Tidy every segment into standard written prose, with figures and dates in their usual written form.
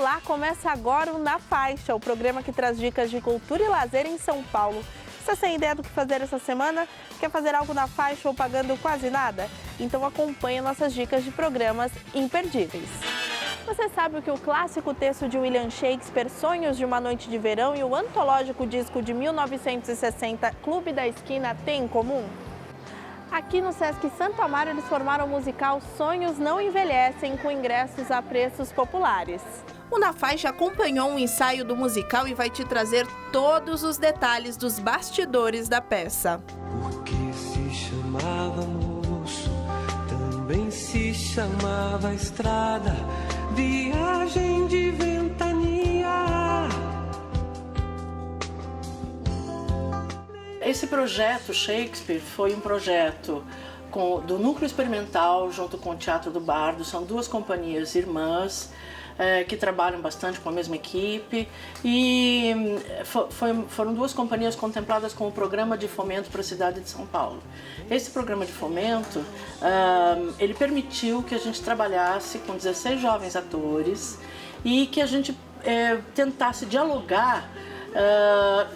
Olá, começa agora o Na Faixa, o programa que traz dicas de cultura e lazer em São Paulo. Está sem ideia do que fazer essa semana? Quer fazer algo na faixa ou pagando quase nada? Então acompanhe nossas dicas de programas imperdíveis. Você sabe o que o clássico texto de William Shakespeare, Sonhos de uma Noite de Verão, e o antológico disco de 1960, Clube da Esquina, têm em comum? Aqui no Sesc Santo Amaro, eles formaram o musical Sonhos Não Envelhecem, com ingressos a preços populares. O Na Faixa acompanhou um ensaio do musical e vai te trazer todos os detalhes dos bastidores da peça. Porque se chamava moço, também se chamava estrada, viagem de ventania. Esse projeto Shakespeare foi um projeto do Núcleo Experimental junto com o Teatro do Bardo. São duas companhias irmãs que trabalham bastante com a mesma equipe e foram duas companhias contempladas com o Programa de Fomento para a cidade de São Paulo. Esse programa de fomento, ele permitiu que a gente trabalhasse com 16 jovens atores e que a gente tentasse dialogar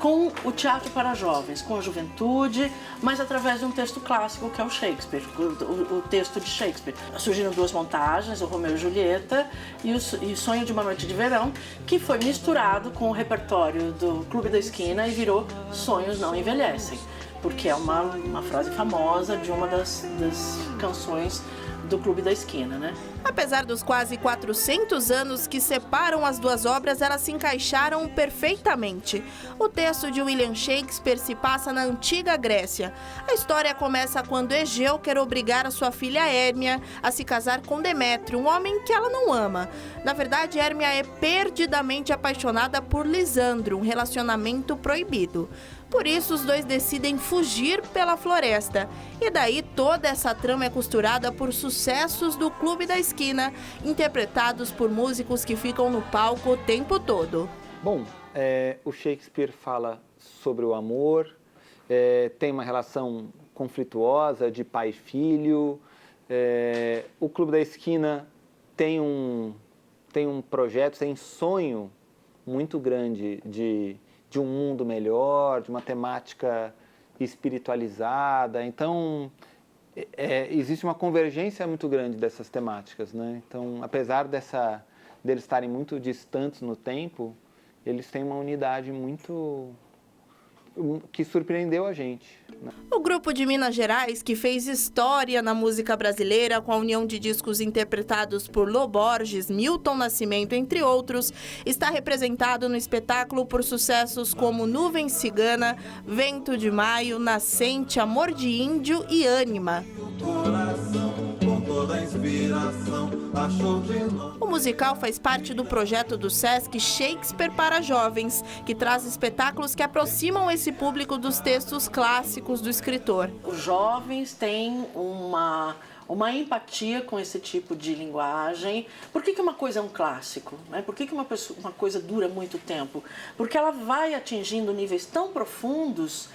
com o teatro para jovens, com a juventude, mas através de um texto clássico que é o Shakespeare, o texto de Shakespeare. Surgiram duas montagens, o Romeu e Julieta e o Sonho de uma Noite de Verão, que foi misturado com o repertório do Clube da Esquina e virou Sonhos Não Envelhecem, porque é uma frase famosa de uma das canções do Clube da Esquina, né? Apesar dos quase 400 anos que separam as duas obras, elas se encaixaram perfeitamente. O texto de William Shakespeare se passa na antiga Grécia. A história começa quando Egeu quer obrigar a sua filha Hérmia a se casar com Demétrio, um homem que ela não ama. Na verdade, Hérmia é perdidamente apaixonada por Lisandro, um relacionamento proibido. Por isso, os dois decidem fugir pela floresta. E daí, toda essa trama é costurada por sucessos do Clube da Esquina, interpretados por músicos que ficam no palco o tempo todo. Bom, o Shakespeare fala sobre o amor, tem uma relação conflituosa de pai e filho. O Clube da Esquina tem um projeto, tem sonho muito grande de um mundo melhor, de uma temática espiritualizada. Então, existe uma convergência muito grande dessas temáticas, né? Então, apesar deles estarem muito distantes no tempo, eles têm uma unidade muito que surpreendeu a gente, né? O grupo de Minas Gerais, que fez história na música brasileira com a união de discos interpretados por Lô Borges, Milton Nascimento, entre outros, está representado no espetáculo por sucessos como Nuvem Cigana, Vento de Maio, Nascente, Amor de Índio e Ânima. O musical faz parte do projeto do Sesc Shakespeare para Jovens, que traz espetáculos que aproximam esse público dos textos clássicos do escritor. Os jovens têm uma empatia com esse tipo de linguagem. Por que uma coisa é um clássico, né? Por que uma coisa dura muito tempo? Porque ela vai atingindo níveis tão profundos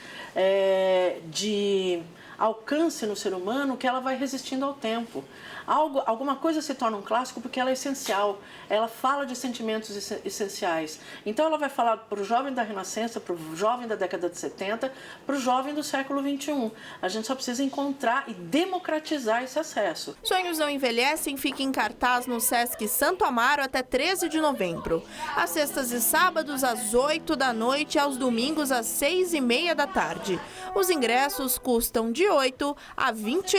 de alcance no ser humano que ela vai resistindo ao tempo. Alguma coisa se torna um clássico porque ela é essencial, ela fala de sentimentos essenciais. Então ela vai falar para o jovem da Renascença, para o jovem da década de 70, para o jovem do século 21. A gente só precisa encontrar e democratizar esse acesso. Sonhos Não Envelhecem fica em cartaz no Sesc Santo Amaro até 13 de novembro. Às sextas e sábados, às 8 da noite, e aos domingos, às 6h30 da tarde. Os ingressos custam de R$ 8 a R$ 20.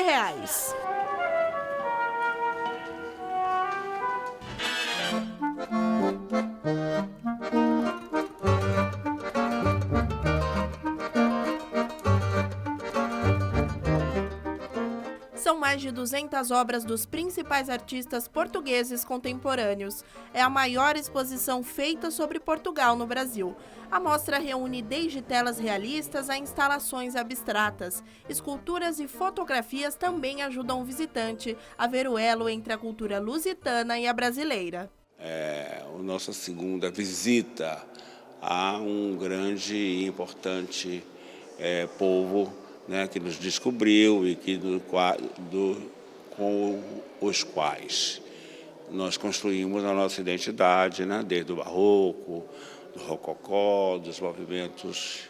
São mais de 200 obras dos principais artistas portugueses contemporâneos. É a maior exposição feita sobre Portugal no Brasil. A mostra reúne desde telas realistas a instalações abstratas. Esculturas e fotografias também ajudam o visitante a ver o elo entre a cultura lusitana e a brasileira. É a nossa segunda visita a um grande e importante povo, né, que nos descobriu e com os quais nós construímos a nossa identidade, né? Desde o barroco, do rococó, dos movimentos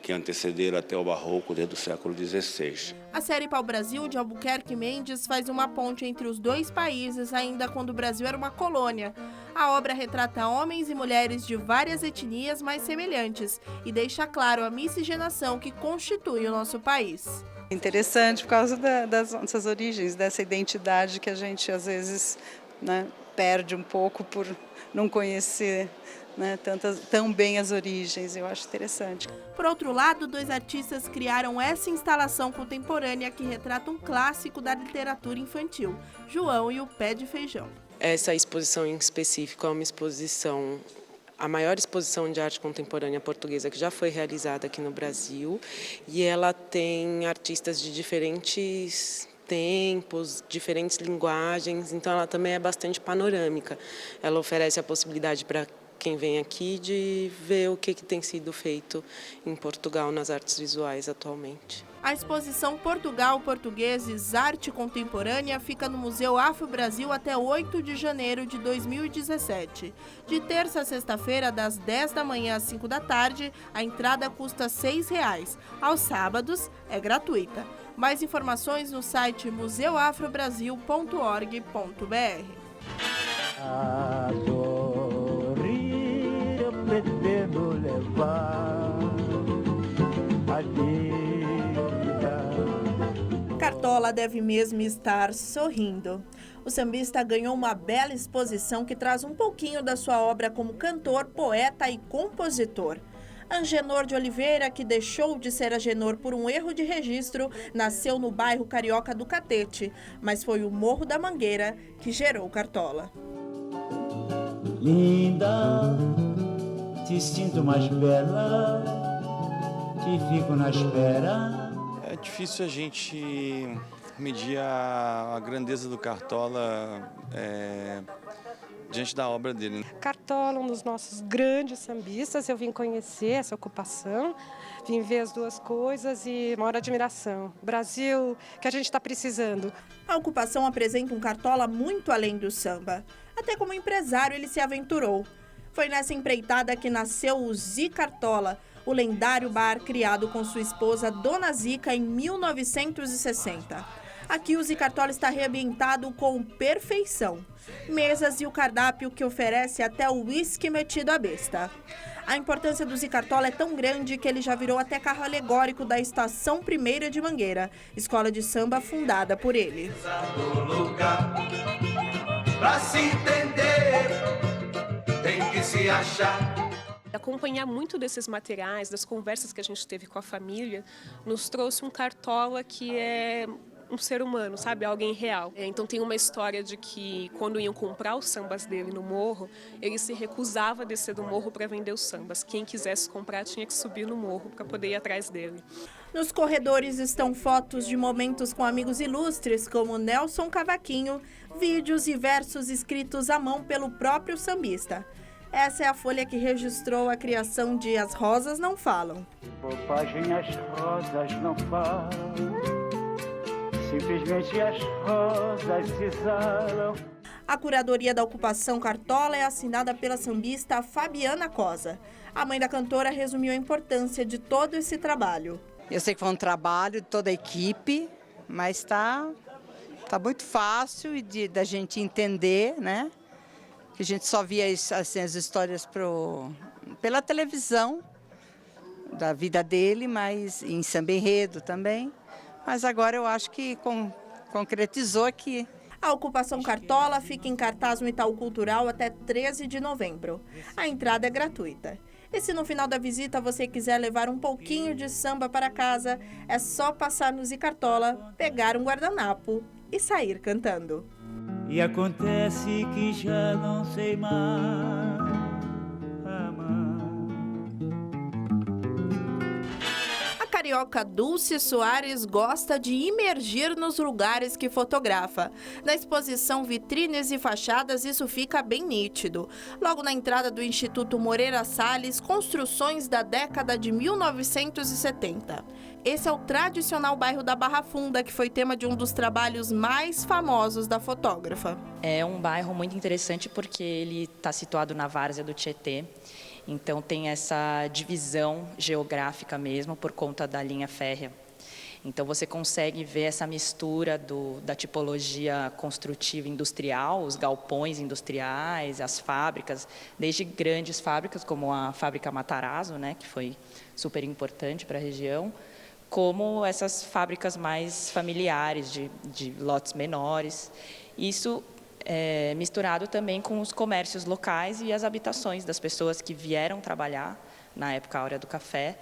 que antecederam até o barroco desde o século XVI. A série Pau-Brasil, de Albuquerque Mendes, faz uma ponte entre os dois países, ainda quando o Brasil era uma colônia. A obra retrata homens e mulheres de várias etnias mais semelhantes e deixa claro a miscigenação que constitui o nosso país. Interessante por causa das nossas origens, dessa identidade que a gente às vezes, né, perde um pouco por não conhecer, né, tão bem as origens. Eu acho interessante. Por outro lado, dois artistas criaram essa instalação contemporânea que retrata um clássico da literatura infantil, João e o Pé de Feijão. Essa exposição em específico é uma exposição, a maior exposição de arte contemporânea portuguesa que já foi realizada aqui no Brasil, e ela tem artistas de diferentes tempos, diferentes linguagens, então ela também é bastante panorâmica. Ela oferece a possibilidade para quem vem aqui de ver o que tem sido feito em Portugal nas artes visuais atualmente. A exposição Portugal Portugueses Arte Contemporânea fica no Museu Afro-Brasil até 8 de janeiro de 2017. De terça a sexta-feira, das 10 da manhã às 5 da tarde, a entrada custa R$ 6. Aos sábados, é gratuita. Mais informações no site museuafrobrasil.org.br. A sorrir eu pretendo levar a vida. Cartola deve mesmo estar sorrindo. O sambista ganhou uma bela exposição que traz um pouquinho da sua obra como cantor, poeta e compositor. Angenor de Oliveira, que deixou de ser Agenor por um erro de registro, nasceu no bairro carioca do Catete, mas foi o Morro da Mangueira que gerou Cartola. Linda, te sinto mais bela, te fico na espera. É difícil a gente medir a grandeza do Cartola diante da obra dele. Cartola, um dos nossos grandes sambistas, eu vim conhecer essa ocupação, vim ver as duas coisas e maior admiração. Brasil, que a gente está precisando. A ocupação apresenta um Cartola muito além do samba. Até como empresário ele se aventurou. Foi nessa empreitada que nasceu o Zi Cartola, o lendário bar criado com sua esposa Dona Zica em 1960. Aqui o Zi Cartola está reambientado com perfeição. Mesas e o cardápio que oferece até o uísque metido à besta. A importância do Zi Cartola é tão grande que ele já virou até carro alegórico da Estação Primeira de Mangueira, escola de samba fundada por ele. Pra se entender, tem que se achar. Acompanhar muito desses materiais, das conversas que a gente teve com a família, nos trouxe um Cartola que é um ser humano, sabe? Alguém real. Então tem uma história de que quando iam comprar os sambas dele no morro, ele se recusava a descer do morro para vender os sambas. Quem quisesse comprar tinha que subir no morro para poder ir atrás dele. Nos corredores estão fotos de momentos com amigos ilustres como Nelson Cavaquinho, vídeos e versos escritos à mão pelo próprio sambista. Essa é a folha que registrou a criação de As Rosas Não Falam. Bobagem, as rosas não falam, simplesmente as rosas se exalam. A curadoria da ocupação Cartola é assinada pela sambista Fabiana Cosa. A mãe da cantora resumiu a importância de todo esse trabalho. Eu sei que foi um trabalho de toda a equipe, mas está muito fácil da gente entender, né? Que a gente só via assim, as histórias pela televisão da vida dele, mas em samba enredo também. Mas agora eu acho que concretizou aqui. A ocupação Cartola fica em cartaz no Itaú Cultural até 13 de novembro. A entrada é gratuita. E se no final da visita você quiser levar um pouquinho de samba para casa, é só passar no Zi Cartola, pegar um guardanapo e sair cantando. E acontece que já não sei mais amar. carioca Dulce Soares gosta de imergir nos lugares que fotografa. Na exposição Vitrines e Fachadas, isso fica bem nítido. Logo na entrada do Instituto Moreira Salles, construções da década de 1970. Esse é o tradicional bairro da Barra Funda, que foi tema de um dos trabalhos mais famosos da fotógrafa. É um bairro muito interessante porque ele está situado na várzea do Tietê. Então tem essa divisão geográfica mesmo por conta da linha férrea. Então você consegue ver essa mistura da tipologia construtiva industrial, os galpões industriais, as fábricas, desde grandes fábricas como a fábrica Matarazzo, né, que foi super importante para a região, como essas fábricas mais familiares, de lotes menores. Isso é misturado também com os comércios locais e as habitações das pessoas que vieram trabalhar na época áurea do café,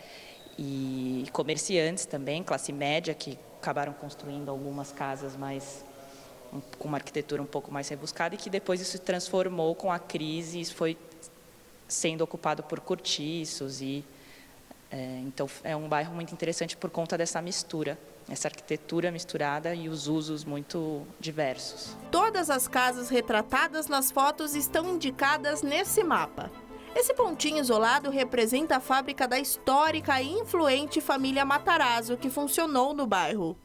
e comerciantes também, classe média, que acabaram construindo algumas casas com uma arquitetura um pouco mais rebuscada, e que depois isso se transformou com a crise, isso foi sendo ocupado por cortiços então é um bairro muito interessante por conta dessa mistura, essa arquitetura misturada e os usos muito diversos. Todas as casas retratadas nas fotos estão indicadas nesse mapa. Esse pontinho isolado representa a fábrica da histórica e influente família Matarazzo, que funcionou no bairro.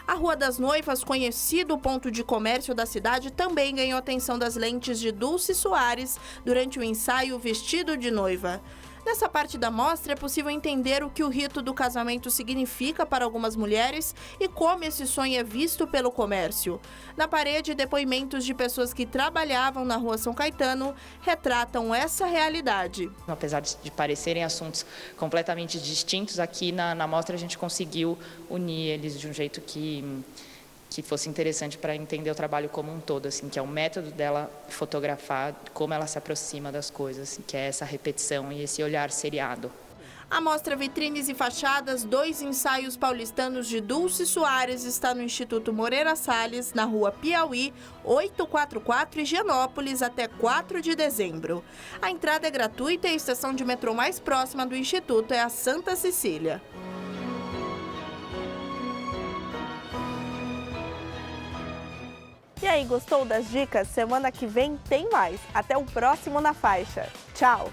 A Rua das Noivas, conhecido ponto de comércio da cidade, também ganhou atenção das lentes de Dulce Soares durante o ensaio Vestido de Noiva. Nessa parte da mostra é possível entender o que o rito do casamento significa para algumas mulheres e como esse sonho é visto pelo comércio. Na parede, depoimentos de pessoas que trabalhavam na Rua São Caetano retratam essa realidade. Apesar de parecerem assuntos completamente distintos, aqui na mostra a gente conseguiu unir eles de um jeito que fosse interessante para entender o trabalho como um todo, assim, que é o método dela fotografar, como ela se aproxima das coisas, assim, que é essa repetição e esse olhar seriado. A mostra Vitrines e Fachadas, 2 ensaios paulistanos de Dulce Soares, está no Instituto Moreira Salles, na Rua Piauí, 844, Higienópolis, até 4 de dezembro. A entrada é gratuita e a estação de metrô mais próxima do Instituto é a Santa Cecília. E aí, gostou das dicas? Semana que vem tem mais. Até o próximo Na Faixa. Tchau!